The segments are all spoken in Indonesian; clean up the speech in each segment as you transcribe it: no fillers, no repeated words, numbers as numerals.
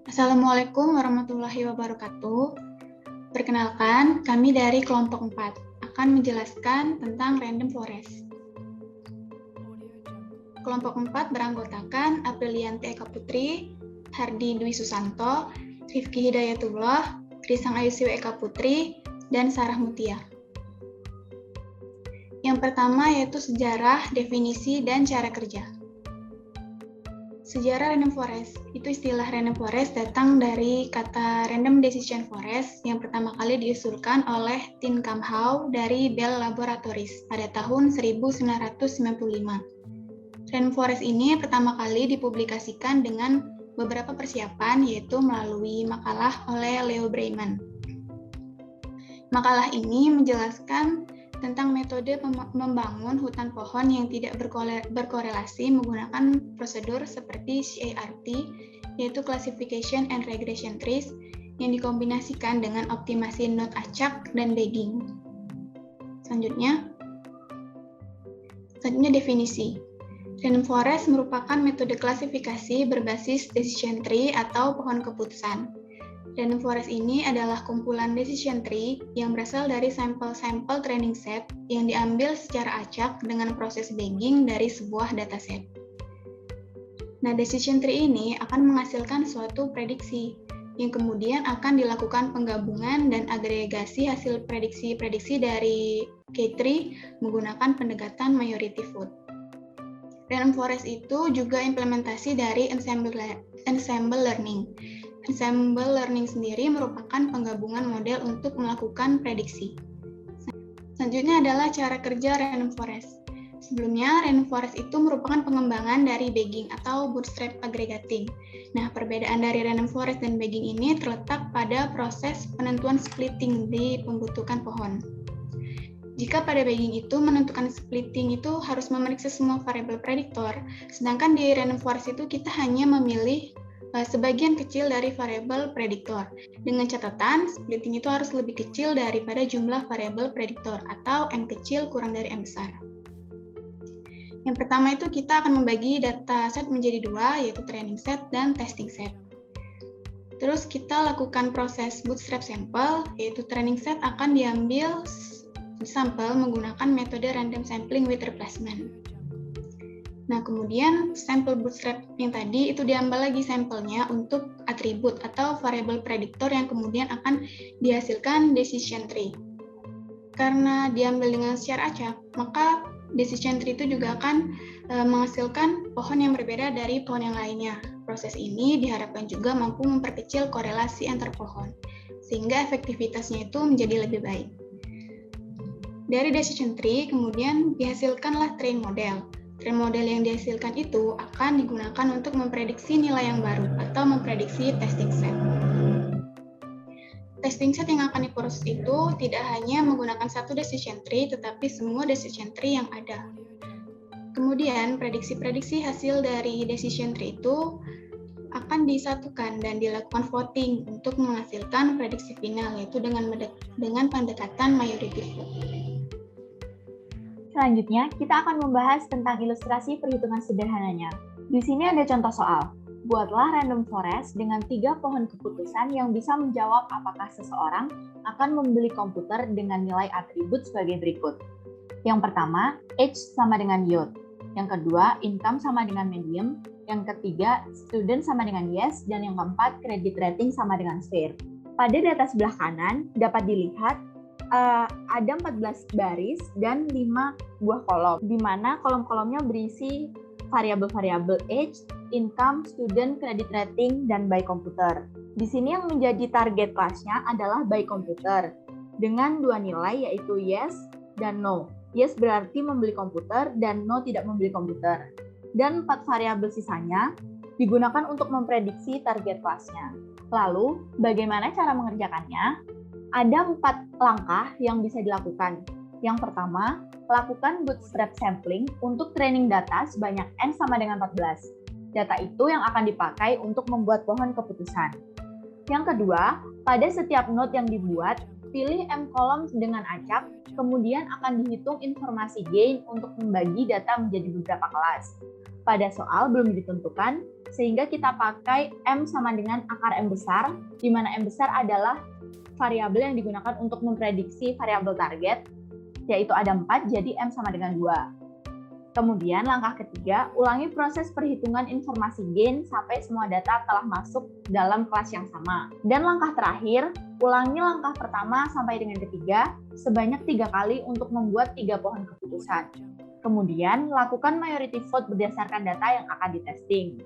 Assalamualaikum warahmatullahi wabarakatuh. Perkenalkan, kami dari kelompok 4 akan menjelaskan tentang random forest. Kelompok 4 beranggotakan Aprilianti Eka Putri, Hardi Dwi Susanto, Rifki Hidayatullah, Krisang Ayusiu Eka Putri, dan Sarah Mutia. Yang pertama yaitu sejarah, definisi, dan cara kerja. Sejarah random forest, itu istilah random forest datang dari kata random decision forest yang pertama kali diusulkan oleh Tin Kam Hau dari Bell Laboratories pada tahun 1995. Random forest ini pertama kali dipublikasikan dengan beberapa persiapan yaitu melalui makalah oleh Leo Breiman. Makalah ini menjelaskan tentang metode membangun hutan pohon yang tidak berkorelasi menggunakan prosedur seperti CART, yaitu Classification and Regression Trees, yang dikombinasikan dengan optimasi node acak dan bagging. Selanjutnya definisi. Random forest merupakan metode klasifikasi berbasis decision tree atau pohon keputusan. Random forest ini adalah kumpulan decision tree yang berasal dari sampel-sampel training set yang diambil secara acak dengan proses bagging dari sebuah dataset. Nah, decision tree ini akan menghasilkan suatu prediksi yang kemudian akan dilakukan penggabungan dan agregasi hasil prediksi-prediksi dari K-tree menggunakan pendekatan majority vote. Random forest itu juga implementasi dari ensemble learning. Ensemble learning sendiri merupakan penggabungan model untuk melakukan prediksi. Selanjutnya adalah cara kerja random forest. Sebelumnya, random forest itu merupakan pengembangan dari bagging atau bootstrap aggregating. Nah, perbedaan dari random forest dan bagging ini terletak pada proses penentuan splitting di pembentukan pohon. Jika pada bagging itu menentukan splitting itu harus memeriksa semua variabel prediktor, sedangkan di random forest itu kita hanya memilih sebagian kecil dari variabel prediktor. Dengan catatan, splitting itu harus lebih kecil daripada jumlah variabel prediktor atau M kecil kurang dari M besar. Yang pertama itu kita akan membagi dataset menjadi dua, yaitu training set dan testing set. Terus kita lakukan proses bootstrap sampel, yaitu training set akan diambil sampel menggunakan metode random sampling with replacement. Nah, kemudian sampel bootstrap yang tadi itu diambil lagi sampelnya untuk atribut atau variabel prediktor yang kemudian akan dihasilkan decision tree. Karena diambil dengan secara acak, maka decision tree itu juga akan menghasilkan pohon yang berbeda dari pohon yang lainnya. Proses ini diharapkan juga mampu memperkecil korelasi antar pohon, sehingga efektivitasnya itu menjadi lebih baik. Dari decision tree, kemudian dihasilkanlah train model. Train model yang dihasilkan itu akan digunakan untuk memprediksi nilai yang baru atau memprediksi testing set. Testing set yang akan diproses itu tidak hanya menggunakan satu decision tree, tetapi semua decision tree yang ada. Kemudian, prediksi-prediksi hasil dari decision tree itu akan disatukan dan dilakukan voting untuk menghasilkan prediksi final, yaitu dengan pendekatan majority vote. Selanjutnya, kita akan membahas tentang ilustrasi perhitungan sederhananya. Di sini ada contoh soal. Buatlah random forest dengan 3 pohon keputusan yang bisa menjawab apakah seseorang akan membeli komputer dengan nilai atribut sebagai berikut. Yang pertama, age sama dengan youth. Yang kedua, income sama dengan medium. Yang ketiga, student sama dengan yes. Dan yang keempat, credit rating sama dengan fair. Pada data sebelah kanan, dapat dilihat ada 14 baris dan 5 buah kolom, di mana kolom-kolomnya berisi variabel-variabel age, income, student, credit rating, dan by komputer. Di sini yang menjadi target kelasnya adalah by komputer, dengan 2 nilai yaitu yes dan no. Yes berarti membeli komputer dan no tidak membeli komputer. Dan 4 variabel sisanya digunakan untuk memprediksi target kelasnya. Lalu, bagaimana cara mengerjakannya? Ada 4 langkah yang bisa dilakukan. Yang pertama, lakukan bootstrap sampling untuk training data sebanyak N sama dengan 14. Data itu yang akan dipakai untuk membuat pohon keputusan. Yang kedua, pada setiap node yang dibuat, pilih M column dengan acak, kemudian akan dihitung informasi gain untuk membagi data menjadi beberapa kelas. Pada soal belum ditentukan, sehingga kita pakai M sama dengan akar M besar, di mana M besar adalah variabel yang digunakan untuk memprediksi variabel target, yaitu ada 4, jadi M sama dengan 2. Kemudian langkah ketiga, ulangi proses perhitungan informasi gain sampai semua data telah masuk dalam kelas yang sama. Dan langkah terakhir, ulangi langkah pertama sampai dengan ketiga sebanyak 3 kali untuk membuat 3 pohon keputusan. Kemudian, lakukan majority vote berdasarkan data yang akan ditesting.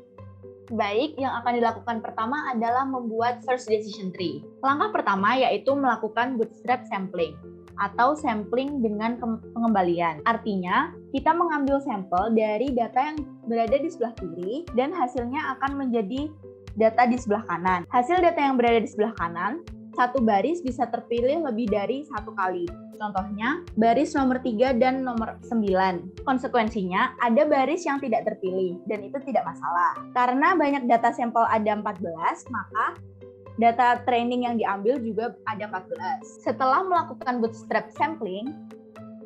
Baik, yang akan dilakukan pertama adalah membuat first decision tree. Langkah pertama yaitu melakukan bootstrap sampling atau sampling dengan pengembalian. Artinya, kita mengambil sampel dari data yang berada di sebelah kiri dan hasilnya akan menjadi data di sebelah kanan. Hasil data yang berada di sebelah kanan, satu baris bisa terpilih lebih dari 1 kali. Contohnya, baris nomor 3 dan nomor 9. Konsekuensinya, ada baris yang tidak terpilih, dan itu tidak masalah. Karena banyak data sampel ada 14, maka data training yang diambil juga ada 14. Setelah melakukan bootstrap sampling,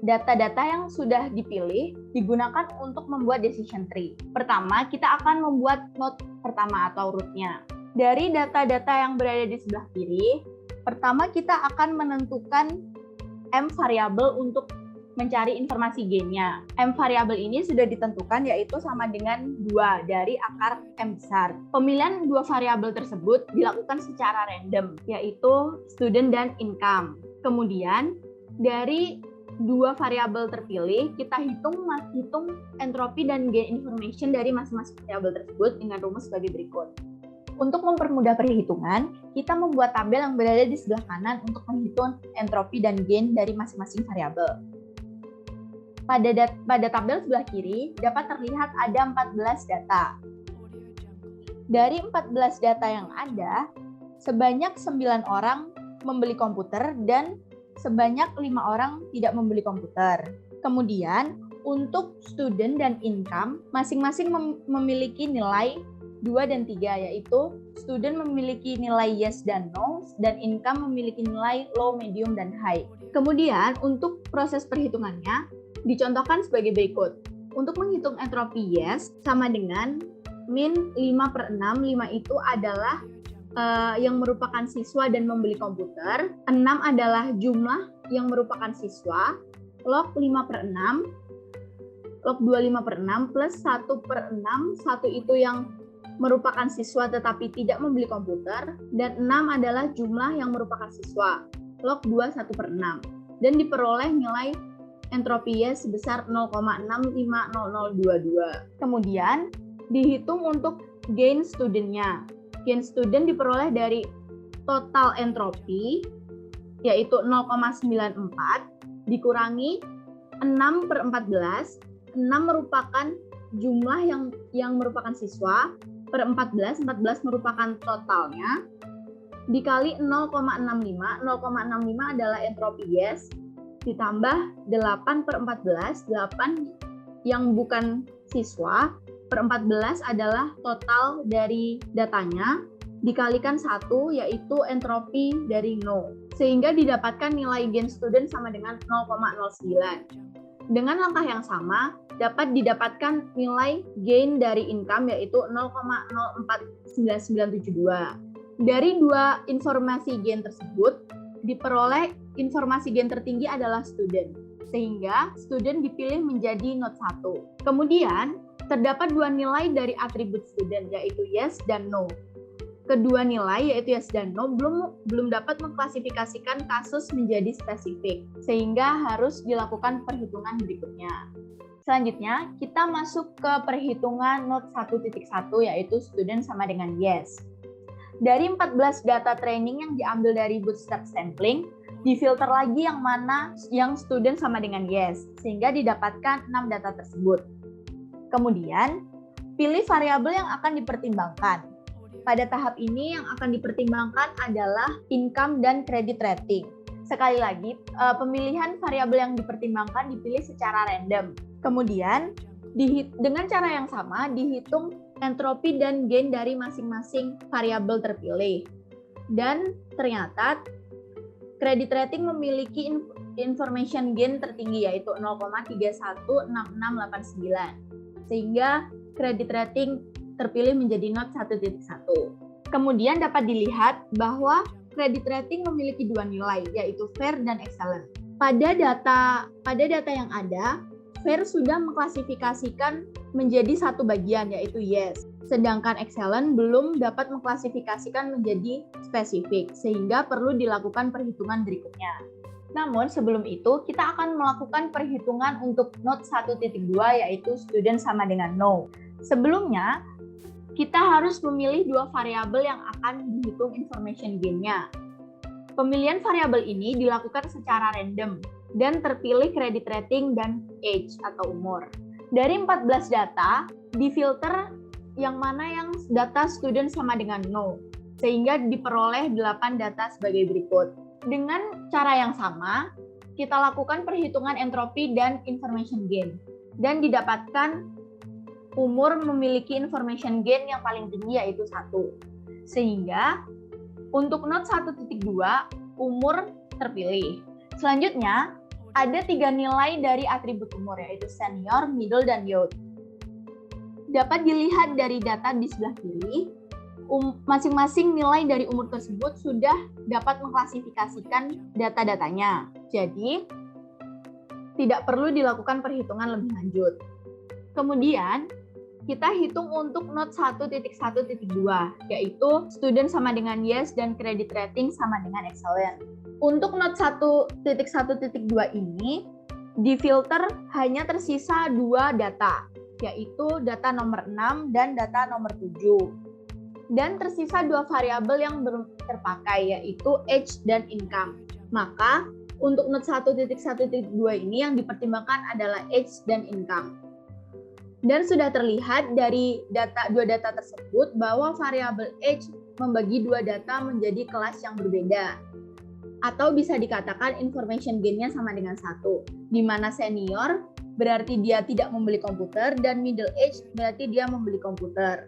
data-data yang sudah dipilih digunakan untuk membuat decision tree. Pertama, kita akan membuat node pertama atau root-nya. Dari data-data yang berada di sebelah kiri, pertama kita akan menentukan M variabel untuk mencari informasi gain-nya. M variabel ini sudah ditentukan yaitu sama dengan 2 dari akar M besar. Pemilihan 2 variabel tersebut dilakukan secara random, yaitu student dan income. Kemudian, dari 2 variabel terpilih, kita hitung entropi dan gain information dari masing-masing variabel tersebut dengan rumus sebagai berikut. Untuk mempermudah perhitungan, kita membuat tabel yang berada di sebelah kanan untuk menghitung entropi dan gain dari masing-masing variabel. Pada tabel sebelah kiri, dapat terlihat ada 14 data. Dari 14 data yang ada, sebanyak 9 orang membeli komputer dan sebanyak 5 orang tidak membeli komputer. Kemudian, untuk student dan income, masing-masing memiliki nilai 2 dan 3, yaitu student memiliki nilai yes dan no, dan income memiliki nilai low, medium, dan high. Kemudian, untuk proses perhitungannya, dicontohkan sebagai berikut. Untuk menghitung entropi yes, sama dengan min 5/6, 5 itu adalah yang merupakan siswa dan membeli komputer, 6 adalah jumlah yang merupakan siswa, log 5/6, log 25/6 plus 1/6, 1 itu yang merupakan siswa tetapi tidak membeli komputer, dan 6 adalah jumlah yang merupakan siswa, log 2/1/6, dan diperoleh nilai entropi yes sebesar 0,650022. Kemudian, dihitung untuk gain student-nya. Gain student diperoleh dari total entropi, yaitu 0,94, dikurangi 6/14. 6 merupakan jumlah yang merupakan siswa, per 14 merupakan totalnya, dikali 0,65. 0,65 adalah entropi yes, ditambah 8/14, 8 yang bukan siswa, per 14 adalah total dari datanya, dikalikan 1, yaitu entropi dari no. Sehingga didapatkan nilai gain student sama dengan 0,09. Dengan langkah yang sama, dapat didapatkan nilai gain dari income, yaitu 0,049972. Dari 2 informasi gain tersebut, diperoleh informasi gain tertinggi adalah student, sehingga student dipilih menjadi node 1. Kemudian, terdapat 2 nilai dari atribut student, yaitu yes dan no. Kedua nilai, yaitu yes dan no, belum dapat mengklasifikasikan kasus menjadi spesifik, sehingga harus dilakukan perhitungan berikutnya. Selanjutnya, kita masuk ke perhitungan node 1.1, yaitu student sama dengan yes. Dari 14 data training yang diambil dari bootstrap sampling, difilter lagi yang mana yang student sama dengan yes, sehingga didapatkan 6 data tersebut. Kemudian, pilih variabel yang akan dipertimbangkan. Pada tahap ini yang akan dipertimbangkan adalah income dan credit rating. Sekali lagi, pemilihan variabel yang dipertimbangkan dipilih secara random. Kemudian, dengan cara yang sama, dihitung entropi dan gain dari masing-masing variabel terpilih. Dan ternyata Credit rating memiliki information gain tertinggi yaitu 0,316689 sehingga credit rating terpilih menjadi Note 1.1. Kemudian dapat dilihat bahwa credit rating memiliki dua nilai yaitu fair dan excellent. Pada data yang ada, fair sudah mengklasifikasikan menjadi satu bagian yaitu yes. Sedangkan excellent belum dapat mengklasifikasikan menjadi spesifik sehingga perlu dilakukan perhitungan berikutnya. Namun sebelum itu kita akan melakukan perhitungan untuk Note 1.2 yaitu student sama dengan no. Sebelumnya kita harus memilih dua variabel yang akan dihitung information gain-nya. Pemilihan variabel ini dilakukan secara random dan terpilih credit rating dan age atau umur. Dari 14 data, difilter yang mana yang data student sama dengan no, sehingga diperoleh 8 data sebagai berikut. Dengan cara yang sama, kita lakukan perhitungan entropi dan information gain, dan didapatkan umur memiliki information gain yang paling tinggi yaitu 1. Sehingga untuk Note 1.2, umur terpilih. Selanjutnya, ada 3 nilai dari atribut umur yaitu senior, middle, dan youth. Dapat dilihat dari data di sebelah kiri, masing-masing nilai dari umur tersebut sudah dapat mengklasifikasikan data-datanya. Jadi, tidak perlu dilakukan perhitungan lebih lanjut. Kemudian, kita hitung untuk Note 1.1.2, yaitu student sama dengan yes dan credit rating sama dengan excellent. Untuk Note 1.1.2 ini, difilter hanya tersisa 2 data, yaitu data nomor 6 dan data nomor 7. Dan tersisa 2 variabel yang belum terpakai, yaitu age dan income. Maka, untuk Note 1.1.2 ini yang dipertimbangkan adalah age dan income. Dan sudah terlihat dari dua data tersebut bahwa variabel age membagi 2 data menjadi kelas yang berbeda. Atau bisa dikatakan information gain-nya sama dengan 1, di mana senior berarti dia tidak membeli komputer dan middle age berarti dia membeli komputer.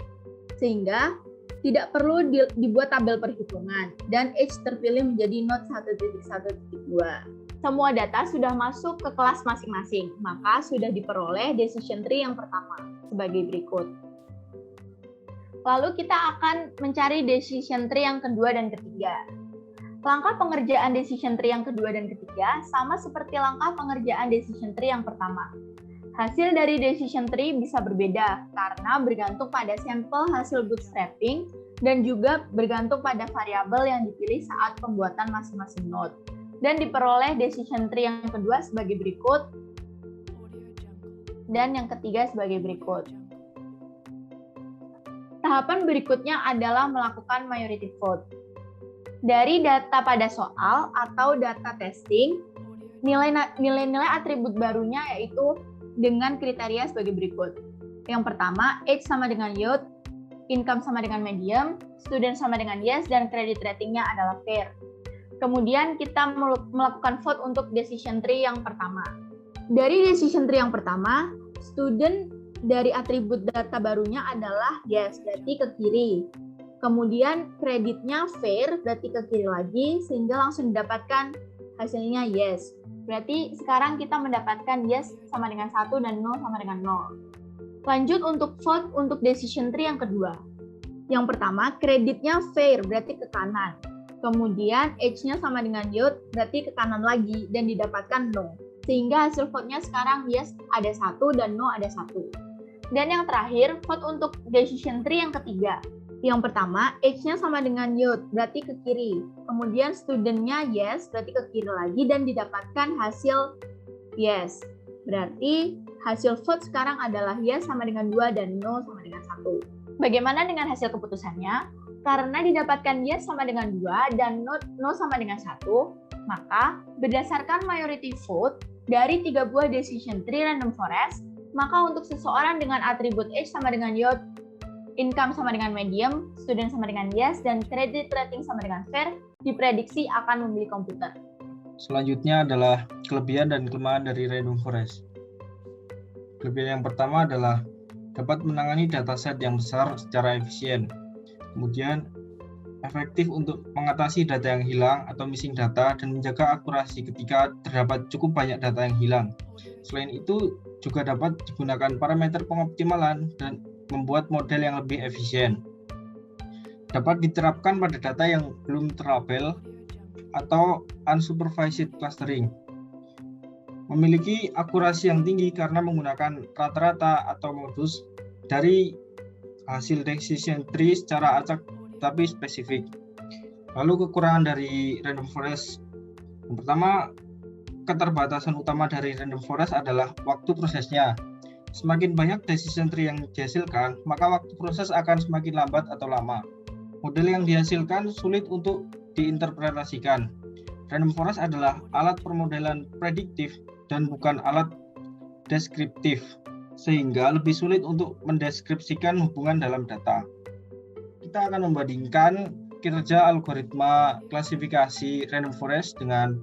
Sehingga tidak perlu dibuat tabel perhitungan dan age terpilih menjadi Note 1.1.2. Semua data sudah masuk ke kelas masing-masing, maka sudah diperoleh decision tree yang pertama sebagai berikut. Lalu kita akan mencari decision tree yang kedua dan ketiga. Langkah pengerjaan decision tree yang kedua dan ketiga sama seperti langkah pengerjaan decision tree yang pertama. Hasil dari decision tree bisa berbeda karena bergantung pada sampel hasil bootstrapping dan juga bergantung pada variabel yang dipilih saat pembuatan masing-masing node. Dan diperoleh decision tree yang kedua sebagai berikut dan yang ketiga sebagai berikut. Tahapan berikutnya adalah melakukan majority vote. Dari data pada soal atau data testing, nilai-nilai atribut barunya yaitu dengan kriteria sebagai berikut. Yang pertama, age sama dengan youth, income sama dengan medium, student sama dengan yes, dan credit ratingnya adalah fair. Kemudian kita melakukan vote untuk decision tree yang pertama. Dari decision tree yang pertama, student dari atribut data barunya adalah yes, berarti ke kiri. Kemudian kreditnya fair, berarti ke kiri lagi, sehingga langsung didapatkan hasilnya yes. Berarti sekarang kita mendapatkan yes sama dengan 1 dan no sama dengan 0. Lanjut untuk vote untuk decision tree yang kedua. Yang pertama, kreditnya fair, berarti ke kanan. Kemudian age-nya sama dengan youth, berarti ke kanan lagi, dan didapatkan no. Sehingga hasil vote-nya sekarang yes ada 1 dan no ada 1. Dan yang terakhir, vote untuk decision tree yang ketiga. Yang pertama, age-nya sama dengan youth, berarti ke kiri. Kemudian student-nya yes, berarti ke kiri lagi, dan didapatkan hasil yes. Berarti hasil vote sekarang adalah yes sama dengan 2 dan no sama dengan 1. Bagaimana dengan hasil keputusannya? Karena didapatkan yes sama dengan 2 dan no sama dengan 1, maka berdasarkan majority vote dari 3 buah decision tree random forest, maka untuk seseorang dengan atribut age sama dengan youth, income sama dengan medium, student sama dengan yes, dan credit rating sama dengan fair, diprediksi akan membeli komputer. Selanjutnya adalah kelebihan dan kelemahan dari random forest. Kelebihan yang pertama adalah dapat menangani dataset yang besar secara efisien. Kemudian efektif untuk mengatasi data yang hilang atau missing data dan menjaga akurasi ketika terdapat cukup banyak data yang hilang. Selain itu, juga dapat digunakan parameter pengoptimalan dan membuat model yang lebih efisien. Dapat diterapkan pada data yang belum terlabel atau unsupervised clustering. Memiliki akurasi yang tinggi karena menggunakan rata-rata atau modus dari hasil decision tree secara acak tapi spesifik. Lalu kekurangan dari random forest. Yang pertama, keterbatasan utama dari random forest adalah waktu prosesnya. Semakin banyak decision tree yang dihasilkan, maka waktu proses akan semakin lambat atau lama. Model yang dihasilkan sulit untuk diinterpretasikan. Random forest adalah alat permodelan prediktif dan bukan alat deskriptif, sehingga lebih sulit untuk mendeskripsikan hubungan dalam data. Kita akan membandingkan kinerja algoritma klasifikasi random forest dengan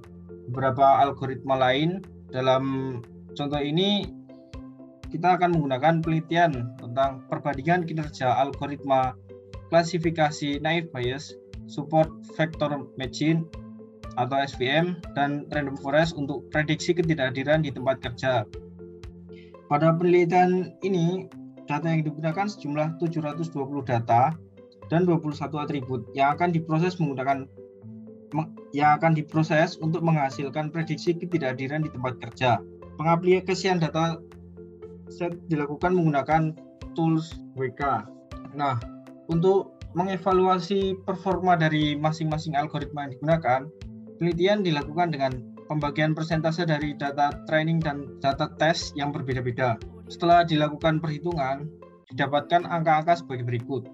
beberapa algoritma lain. Dalam contoh ini, kita akan menggunakan penelitian tentang perbandingan kinerja algoritma klasifikasi naive Bayes, support vector matching atau SVM, dan random forest untuk prediksi ketidakhadiran di tempat kerja. Pada penelitian ini, data yang digunakan sejumlah 720 data dan 21 atribut yang akan diproses untuk menghasilkan prediksi ketidakhadiran di tempat kerja. Pengaplikasian data set dilakukan menggunakan tools WK. Nah, untuk mengevaluasi performa dari masing-masing algoritma yang digunakan, penelitian dilakukan dengan pembagian persentase dari data training dan data test yang berbeda-beda. Setelah dilakukan perhitungan, didapatkan angka-angka sebagai berikut.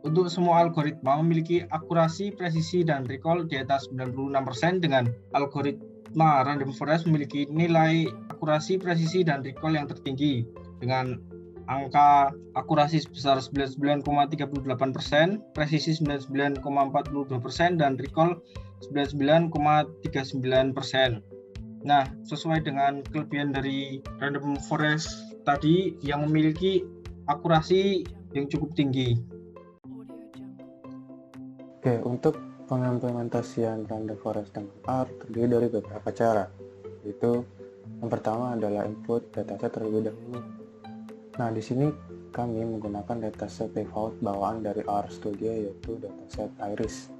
Untuk semua algoritma memiliki akurasi, presisi, dan recall di atas 96%, dengan algoritma random forest memiliki nilai akurasi, presisi, dan recall yang tertinggi dengan angka akurasi sebesar 99,38%, presisi 99,42%, dan recall 99,39%. Nah, sesuai dengan kelebihan dari random forest tadi yang memiliki akurasi yang cukup tinggi. Oke, untuk pengimplementasian random forest dengan R terdiri dari beberapa cara. Yaitu yang pertama adalah input dataset terlebih dahulu. Nah, di sini kami menggunakan dataset default bawaan dari RStudio, yaitu dataset Iris.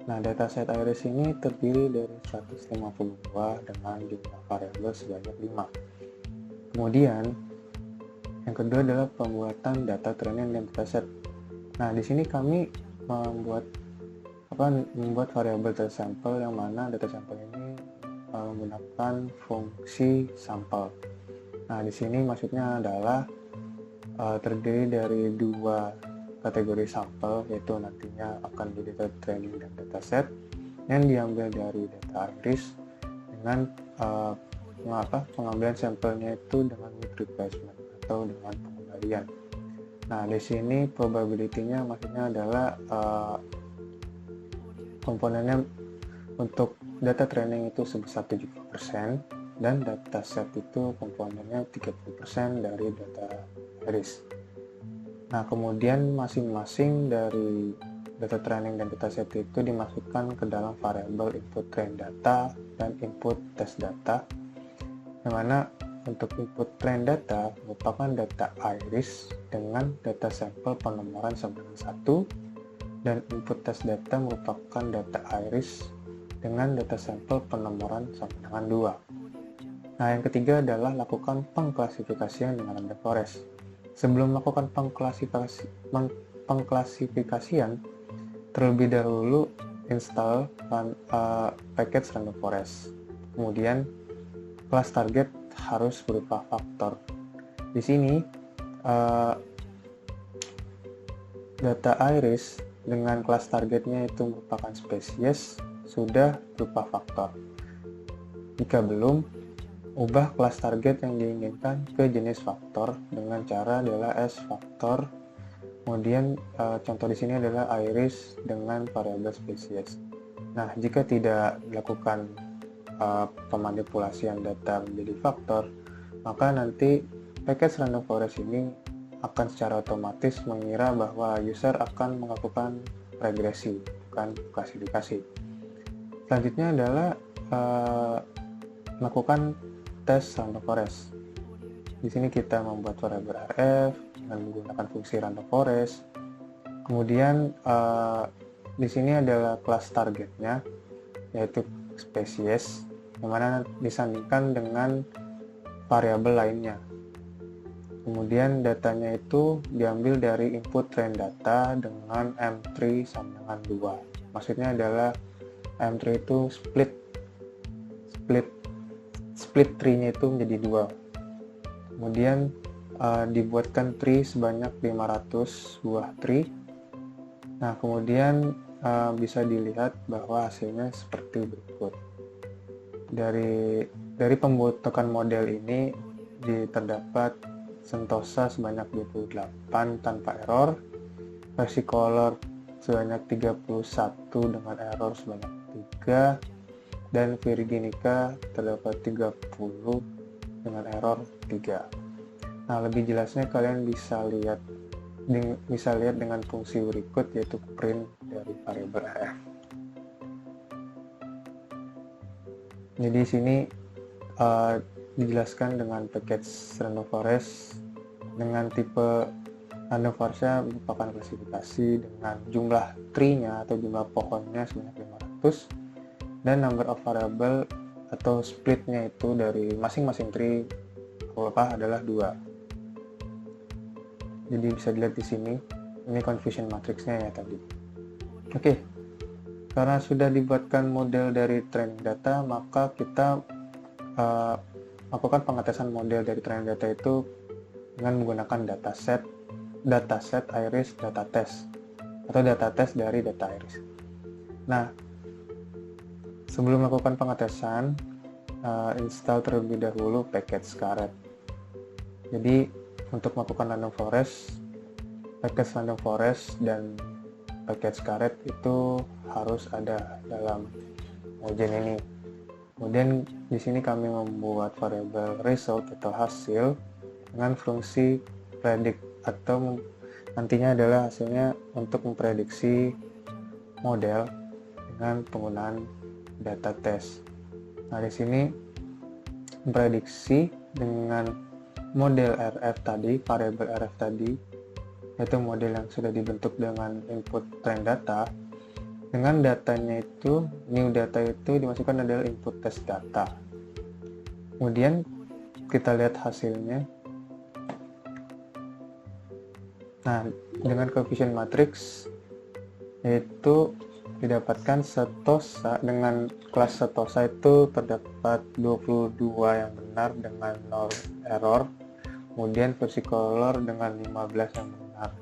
Nah, dataset Iris ini terdiri dari 150 buah dengan jumlah variabel sebanyak 5. Kemudian, yang kedua adalah pembuatan data training dan dataset. Nah, di sini kami membuat variabel data sampel, yang mana data sampel ini menggunakan fungsi sampel. Nah, di sini maksudnya adalah terdiri dari dua kategori sampel, yaitu nantinya akan menjadi data training dan dataset yang diambil dari data Iris dengan pengambilan sampelnya itu dengan with replacement atau dengan pengembalian. Nah, di sini probability-nya maksudnya adalah komponennya untuk data training itu sebesar 70% dan dataset itu komponennya 30% dari data Iris. Nah, kemudian masing-masing dari data training dan dataset itu dimasukkan ke dalam variabel input train data dan input test data, yang mana untuk input train data merupakan data Iris dengan data sampel penomoran sama dengan 1, dan input test data merupakan data Iris dengan data sampel penomoran sama dengan 2. Nah, yang ketiga adalah lakukan pengklasifikasian dengan random forest. Sebelum melakukan pengklasifikasian, terlebih dahulu install package random forest. Kemudian, kelas target harus berupa faktor. Di sini, data Iris dengan kelas targetnya itu merupakan spesies sudah berupa faktor. Jika belum, ubah kelas target yang diinginkan ke jenis faktor dengan cara adalah S faktor. Kemudian contoh di sini adalah Iris dengan variabel spesies. Nah, jika tidak dilakukan pemanipulasian data menjadi faktor, maka nanti package random forest ini akan secara otomatis mengira bahwa user akan melakukan regresi melakukan klasifikasi. Selanjutnya adalah melakukan tes random forest. Di sini kita membuat variabel RF dengan menggunakan fungsi random forest. Kemudian di sini adalah kelas targetnya, yaitu spesies, yang mana disandingkan dengan variabel lainnya. Kemudian datanya itu diambil dari input train data dengan M3 sama dengan 2. Maksudnya adalah M3 itu split tree-nya itu menjadi 2. Kemudian dibuatkan tree sebanyak 500 buah tree. Nah, kemudian bisa dilihat bahwa hasilnya seperti berikut. Dari pembentukan model ini terdapat sentosa sebanyak 28 tanpa error, versicolor sebanyak 31 dengan error sebanyak 3, dan virginica terdapat 30 dengan error 3. Nah, lebih jelasnya kalian bisa lihat dengan fungsi berikut, yaitu print dari variabel RF. Jadi di sini dijelaskan dengan package random forest dengan tipe random forest-nya merupakan klasifikasi dengan jumlah tree-nya atau jumlah pohonnya sebanyak 500 dan number of variable atau split-nya itu dari masing-masing tree adalah 2. Jadi bisa dilihat di sini, ini confusion matrix-nya ya tadi. Oke. Karena sudah dibuatkan model dari training data, maka kita lakukan pengetesan model dari training data itu dengan menggunakan dataset iris data test atau data test dari data iris. Nah, sebelum melakukan pengetesan, install terlebih dahulu package Caret. Jadi untuk melakukan random forest, package random forest dan package Caret itu harus ada dalam Mogen ini. Kemudian di sini kami membuat variabel result atau hasil dengan fungsi predict, atau nantinya adalah hasilnya untuk memprediksi model dengan penggunaan data test. Nah, di sini memprediksi dengan model RF tadi, variabel RF tadi, yaitu model yang sudah dibentuk dengan input train data. Dengan datanya itu, new data itu dimasukkan adalah input test data. Kemudian kita lihat hasilnya. Nah, dengan coefficient matrix yaitu didapatkan setosa, dengan kelas setosa itu terdapat 22 yang benar dengan 0 error. Kemudian versicolor dengan 15 yang benar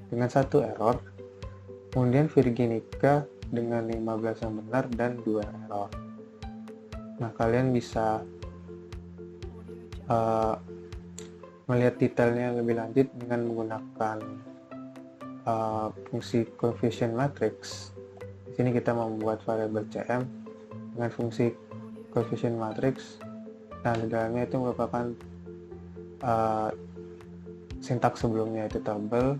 dengan 1 error. Kemudian virginica dengan 15 yang benar dan 2 error. Nah, kalian bisa melihat detailnya lebih lanjut dengan menggunakan fungsi coefficient matrix. Di sini kita membuat variabel cm dengan fungsi coefficient matrix. Nah, di dalamnya itu merupakan sintaks sebelumnya, yaitu tabel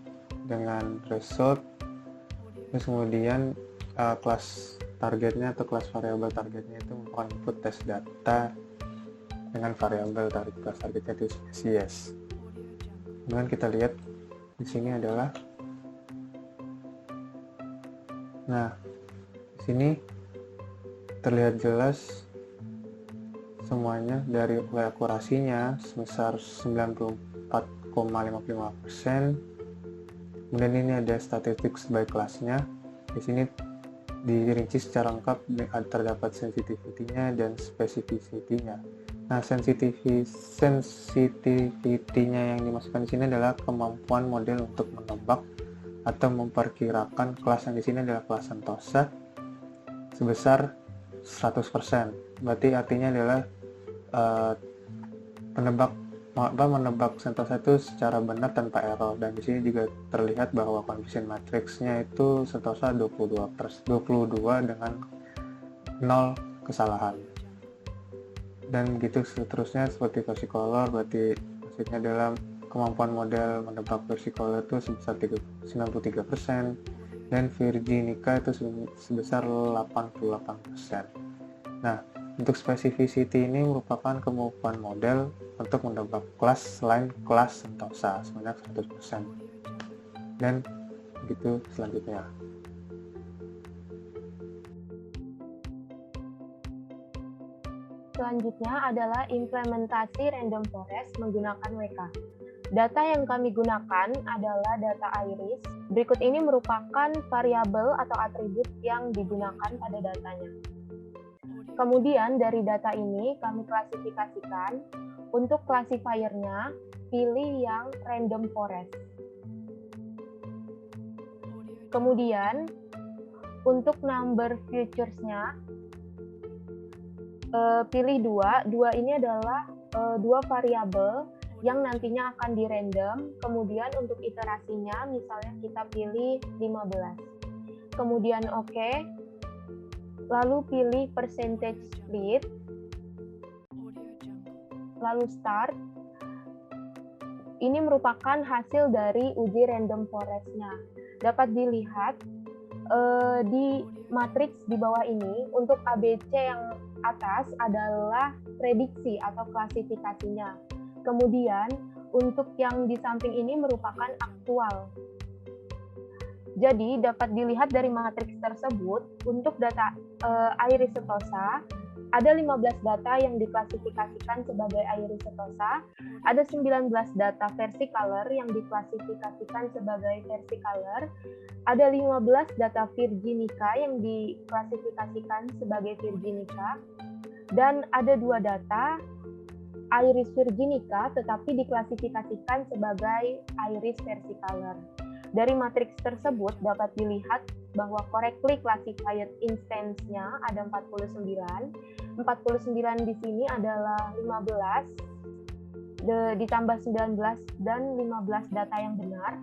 dengan result. Terus kemudian kelas targetnya atau kelas variabel targetnya itu merupakan input test data dengan variabel kelas targetnya itu spesies. Kemudian kita lihat di sini adalah, nah di sini terlihat jelas semuanya dari akurasinya sebesar 94,55%. Kemudian ini ada statistik by kelasnya. Di sini dirinci secara lengkap, terdapat sensitivity-nya dan specificity-nya. Nah, sensitivity-nya yang dimasukkan di sini adalah kemampuan model untuk menebak atau memperkirakan kelas yang di sini adalah kelas sentosa sebesar 100%. Berarti artinya adalah menebak sentosa itu secara benar tanpa error, dan di sini juga terlihat bahwa confusion matrix-nya itu sentosa 22 dengan 0 kesalahan. Dan begitu seterusnya seperti versicolor, berarti maksudnya dalam kemampuan model menebak versicolor itu sebesar 93%, dan Virginica itu sebesar 88%. Nah, untuk specificity ini merupakan kemampuan model untuk menebak kelas selain kelas Sentosa sebanyak 100%. Dan begitu selanjutnya. Selanjutnya adalah implementasi random forest menggunakan WK. Data yang kami gunakan adalah data iris. Berikut ini merupakan variabel atau atribut yang digunakan pada datanya. Kemudian dari data ini kami klasifikasikan. Untuk classifier-nya, pilih yang random forest. Kemudian untuk number features-nya, pilih 2. 2 ini adalah 2 variabel yang nantinya akan di-random. Kemudian untuk iterasinya, misalnya kita pilih 15. Kemudian oke. Lalu pilih percentage split. Lalu start. Ini merupakan hasil dari uji random forest-nya. Dapat dilihat di matriks di bawah ini, untuk ABC yang atas adalah prediksi atau klasifikasinya. Kemudian untuk yang di samping ini merupakan aktual. Jadi dapat dilihat dari matriks tersebut, untuk data iris setosa, ada 15 data yang diklasifikasikan sebagai iris setosa, ada 19 data versicolor yang diklasifikasikan sebagai versicolor, ada 15 data Virginica yang diklasifikasikan sebagai Virginica, dan ada 2 data iris Virginica tetapi diklasifikasikan sebagai iris versicolor. Dari matriks tersebut dapat dilihat bahwa correctly classified instance-nya ada 49. 49 di sini adalah 15 ditambah 19 dan 15 data yang benar.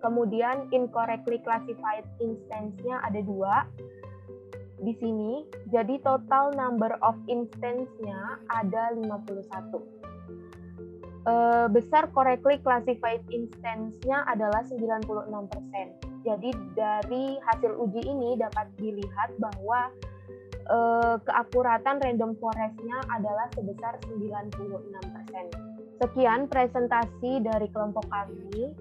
Kemudian incorrectly classified instance-nya ada 2 di sini. Jadi total number of instance-nya ada 51. Besar correctly classified instance-nya adalah 96%. Jadi dari hasil uji ini dapat dilihat bahwa keakuratan random forest-nya adalah sebesar 96%. Sekian presentasi dari kelompok kami.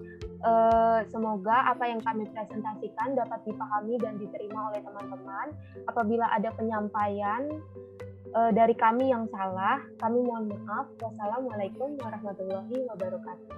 Semoga apa yang kami presentasikan dapat dipahami dan diterima oleh teman-teman. Apabila ada penyampaian dari kami yang salah, kami mohon maaf. Wassalamualaikum warahmatullahi wabarakatuh.